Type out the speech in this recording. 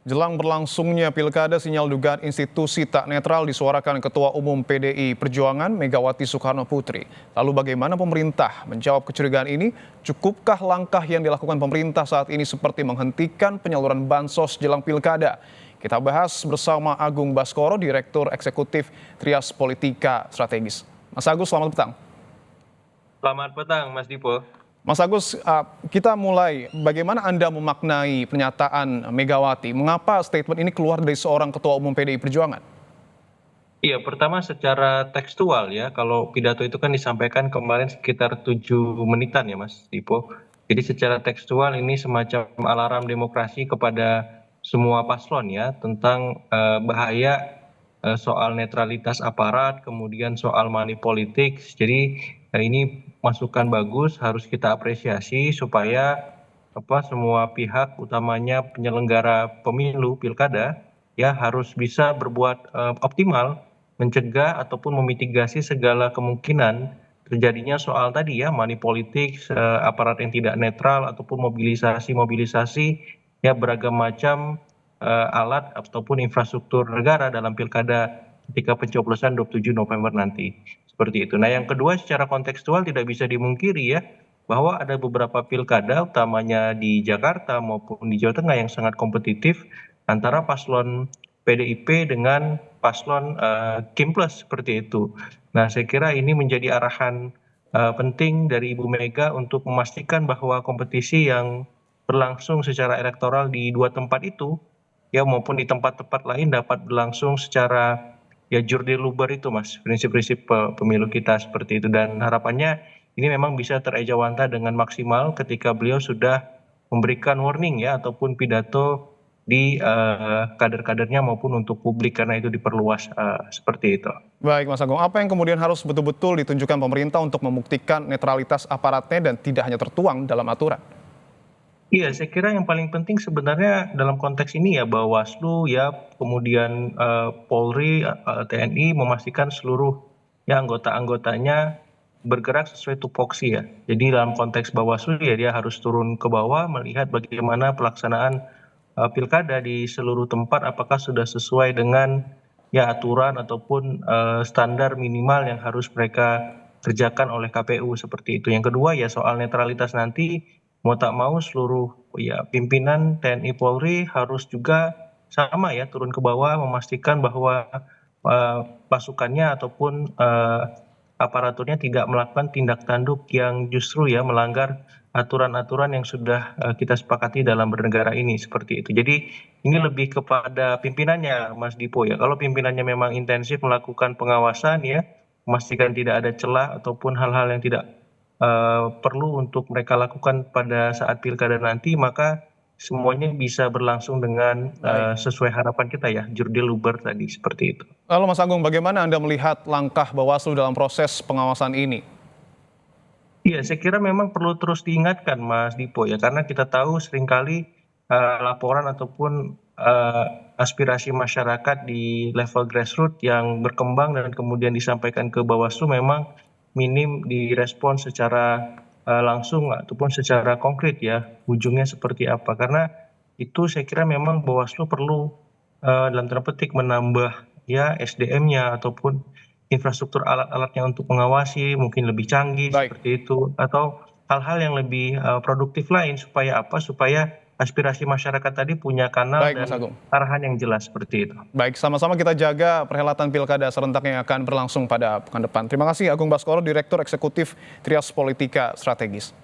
Jelang berlangsungnya pilkada, sinyal dugaan institusi tak netral disuarakan Ketua Umum PDI Perjuangan Megawati Soekarno Putri. Lalu bagaimana pemerintah menjawab kecurigaan ini? Cukupkah langkah yang dilakukan pemerintah saat ini seperti menghentikan penyaluran bansos jelang pilkada? Kita bahas bersama Agung Baskoro, Direktur Eksekutif Trias Politika Strategis. Mas Agus, selamat petang. Selamat petang, Mas Dipo. Mas Agus, kita mulai. Bagaimana Anda memaknai pernyataan Megawati? Mengapa statement ini keluar dari seorang Ketua Umum PDI Perjuangan? Iya, pertama secara tekstual ya, kalau pidato itu kan disampaikan kemarin sekitar 7 menitan ya Mas Dipo. Jadi secara tekstual ini semacam alarm demokrasi kepada semua paslon ya, tentang bahaya soal netralitas aparat, kemudian soal money politics. Jadi ini masukan bagus, harus kita apresiasi supaya semua pihak, utamanya penyelenggara pemilu pilkada, ya harus bisa berbuat optimal, mencegah ataupun memitigasi segala kemungkinan terjadinya soal tadi ya money politics, aparat yang tidak netral ataupun mobilisasi ya beragam macam alat ataupun infrastruktur negara dalam pilkada ketika pencoblosan 27 November nanti. Seperti itu. Nah, yang kedua secara kontekstual tidak bisa dimungkiri ya, bahwa ada beberapa pilkada utamanya di Jakarta maupun di Jawa Tengah yang sangat kompetitif antara paslon PDIP dengan paslon Kim Plus seperti itu. Nah, saya kira ini menjadi arahan penting dari Ibu Mega untuk memastikan bahwa kompetisi yang berlangsung secara elektoral di dua tempat itu ya maupun di tempat-tempat lain dapat berlangsung secara ya jurdil-luber itu Mas, prinsip-prinsip pemilu kita seperti itu, dan harapannya ini memang bisa terejawanta dengan maksimal ketika beliau sudah memberikan warning ya ataupun pidato di kader-kadernya maupun untuk publik karena itu diperluas seperti itu. Baik, Mas Agung. Apa yang kemudian harus betul-betul ditunjukkan pemerintah untuk membuktikan netralitas aparatnya dan tidak hanya tertuang dalam aturan? Iya, saya kira yang paling penting sebenarnya dalam konteks ini ya Bawaslu ya, kemudian Polri, TNI memastikan seluruh ya anggota-anggotanya bergerak sesuai tupoksi ya. Jadi dalam konteks Bawaslu ya dia harus turun ke bawah melihat bagaimana pelaksanaan pilkada di seluruh tempat apakah sudah sesuai dengan ya aturan ataupun standar minimal yang harus mereka kerjakan oleh KPU seperti itu. Yang kedua ya soal netralitas nanti mau tak mau seluruh ya pimpinan TNI Polri harus juga sama ya turun ke bawah memastikan bahwa pasukannya ataupun aparaturnya tidak melakukan tindak tanduk yang justru ya melanggar aturan-aturan yang sudah kita sepakati dalam bernegara ini seperti itu. Jadi ini lebih kepada pimpinannya Mas Dipo ya. Kalau pimpinannya memang intensif melakukan pengawasan ya, memastikan tidak ada celah ataupun hal-hal yang tidak perlu untuk mereka lakukan pada saat pilkada nanti, maka semuanya bisa berlangsung dengan Baik. sesuai harapan kita ya, jurdil luber tadi seperti itu. Lalu Mas Agung, bagaimana Anda melihat langkah Bawaslu dalam proses pengawasan ini? Iya, saya kira memang perlu terus diingatkan Mas Dipo ya, karena kita tahu seringkali laporan ataupun aspirasi masyarakat di level grassroots yang berkembang dan kemudian disampaikan ke Bawaslu memang minim direspon secara langsung ataupun secara konkret ya, ujungnya seperti apa. Karena itu saya kira memang Bawaslu perlu dalam tanda petik menambah ya SDM-nya ataupun infrastruktur alat-alatnya untuk mengawasi mungkin lebih canggih Baik. seperti itu, atau hal-hal yang lebih produktif lain supaya apa, supaya aspirasi masyarakat tadi punya kanal Baik, Mas dan Agung. arahan yang jelas seperti itu. Baik, sama-sama kita jaga perhelatan pilkada serentak yang akan berlangsung pada pekan depan. Terima kasih Agung Baskoro, Direktur Eksekutif Trias Politika Strategis.